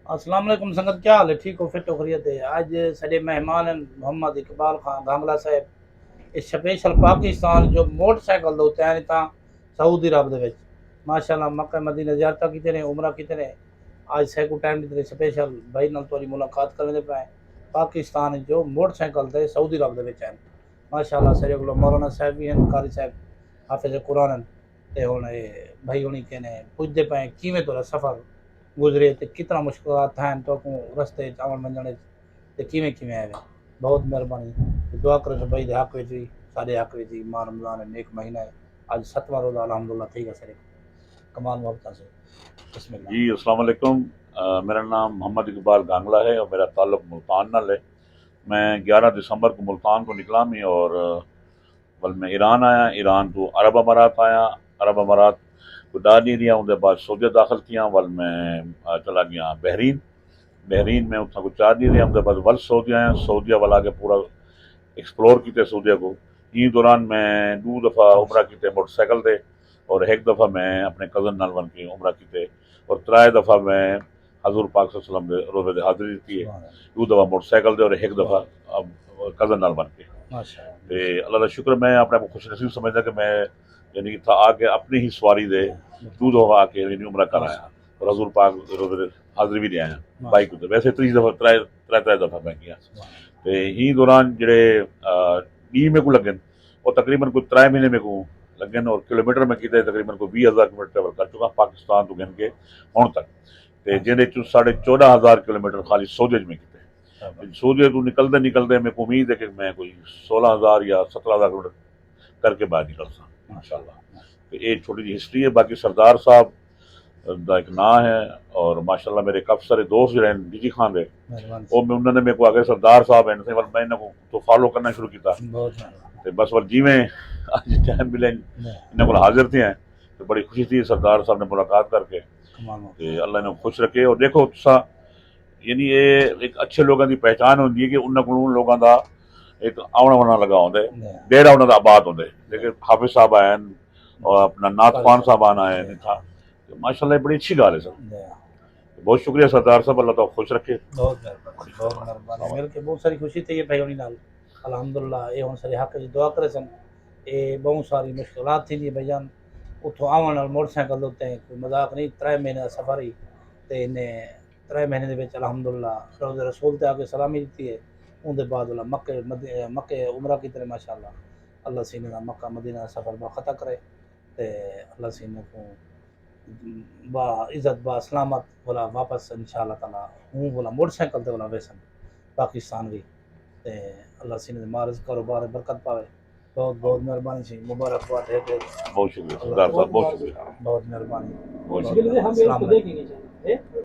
السلام علیکم سنگت، کیا حال ہے؟ ٹھیک ہو؟ فٹ ہو؟ خیریت ہے؟ آج سڈے مہمان ہیں محمد اقبال خان گانگلا صاحب، اسپیشل پاکستان جو موٹر سائیکل دے ہیں تا سعودی عرب دے وچ ماشاءاللہ مکہ مدینہ زیارت کیتے نے، عمرہ کیتے نے۔ آج سیکو ٹائم دیتے اسپیشل بھائی نال تھوڑی ملاقات کرنے پہ پاکستان جو موٹر سائیکل تے سعودی عرب دے وچ ہیں ماشاءاللہ۔ سارے کو مولانا صاحب بھی ہیں، قاری صاحب حافظ قرآن ہیں، تے ہن بھائی ہونی کہنے پوچھتے پے کیویں تھوڑا سفر گزرے تے کتنا مشکلات ہیں تو کو رستے چاول منجنے تے کیویں آئے۔ بہت مہربانی، دعا کرو کہ بھائی دے حق وچ بھی سارے حق وچ بھی ماہ رمضان ہے، نیک مہینہ ہے۔ آج 7واں روزہ الحمدللہ ٹھیک ہے سارے کمال محبت سے۔ بسم اللہ۔ جی السلام علیکم۔ میرا نام محمد اقبال گانگلا ہے اور میرا تعلق ملتان نال ہے۔ میں 11 دسمبر کو ملتان کو نکلا میں اور بل میں ایران آیا، ایران تو عرب امارات آیا، عرب امارات کو ڈا نہیں دیا، ان کے بعد سعودیہ داخل کیا، ول میں چلا گیا بحرین، بحرین میں اتنا کو 4 دن رہا، ان کے بعد ول سعودیہ آیا، سعودیہ ول آگے پورا ایکسپلور کیتے سعودیہ کو۔ یہ دوران میں 2 دفعہ عمرہ کیتے موٹر سائیکل تے، اور 1 دفعہ میں اپنے کزن نال ون کے عمرہ کیتے، اور 3 دفعہ میں حضور پاک صلی اللہ علیہ وسلم دے روزے دے حاضری دیتی ہے، سبحان اللہ، 2 دفعہ موٹر سائیکل دے اور 1 دفعہ سبحان کزن نال ون کے۔ اللہ، ماشاءاللہ تے اللہ کا شکر، میں اپنے آپ کو خوش نصیب سمجھتا کہ میں یعنی تھا آ کے اپنی ہی سواری دے 2 دفعہ آ کے یعنی عمرہ کر آیا، اور حضور پاک دے روزے دے حاضری بھی دے آیا بائک تے۔ ویسے 30 دفعہ 3 دفعہ میں کیا۔ تے ہی دوران جڑے ڈی میں کو لگن وہ تقریباً کوئی 3 مہینے میں کو لگن، اور کلومیٹر میں کیتے تقریباً کوئی 20,000 کلومیٹر ٹریول کر چکا پاکستان تو گن کے ہن تک، تے جہدے چ 14,500 کلومیٹر خالی سعودی میں کیتے۔ سعودی تو نکلتے نکلتے میرے کو امید ہے کہ میں کوئی 16,000 یا 17,000 کلومیٹر کر کے باہر نکل سا انشاءاللہ۔ تو یہ چھوٹی جی ہسٹری ہے۔ باقی سردار صاحب دا ایک نام ہے، اور ماشاءاللہ میرے کافی سارے دوست جو ہیں ڈی جی خان دے، مہربانی وہ میں انہوں نے میرے کو آگے سردار صاحب ہیں تے میں انہوں کو تو فالو کرنا شروع کیتا، بہت مہربانی، تے بس جی میں آج ٹائم ملے انہوں کو حاضر تھے ہیں، تو بڑی خوشی تھی سردار صاحب نے ملاقات کر کے۔ کمال تے اللہ انہیں خوش رکھے۔ اور دیکھو تسا یعنی یہ ایک اچھے لوگوں کی پہچان ہوتی ہے کہ انہوں کو لوگوں کا ایک آونا ہونا لگا ہوندے، ڈیرا انہوں کا آباد ہوندے۔ لیکن حافظ صاحب آئے ہیں اور اپنا نعت خوان صاحب آنا ہے نہیں تھا، ماشاءاللہ یہ بڑی اچھی گال ہے سر۔ بہت شکریہ سردار صاحب، اللہ تعالیٰ خوش رکھے۔ بہت مہربانی، بہت مہربانی، مل کے بہت ساری خوشی تھی یہ بھائی ہونی نال الحمدللہ۔ یہ ہن سارے حق وچ دعا کرے سن، یہ بہت ساری مشکلات تھی بھائی جان اتوں آون نال موٹر سائیکل ہوتے ہیں، کوئی مذاق نہیں۔ 3 مہینے کا سفر ہی تے انہیں 3 مہینے دے وچ الحمدللہ روز رسول تے آ کے سلامی دیتی ہے۔ اون دے بعد اللہ مکے عمرہ کیتے ماشاءاللہ۔ اللہ سینے دا مکہ مدینہ دا سفر با خطا کرے تے اللہ سینے کو با عزت با سلامت بولا واپس انشاءاللہ تعالی ہوں بولا موٹر سائیکل تے بولا ویسن پاکستان بھی تے اللہ سینے دے مارز کاروبار برکت پاوے۔ بہت بہت مہربانی سی، مبارکباد ہے کہ بہت شکریہ اللہ سردار تعالی صاحب، بہت شکریہ، بہت مہربانی، بہت بہت شکریہ۔ مہربانی۔ السلام علیکم۔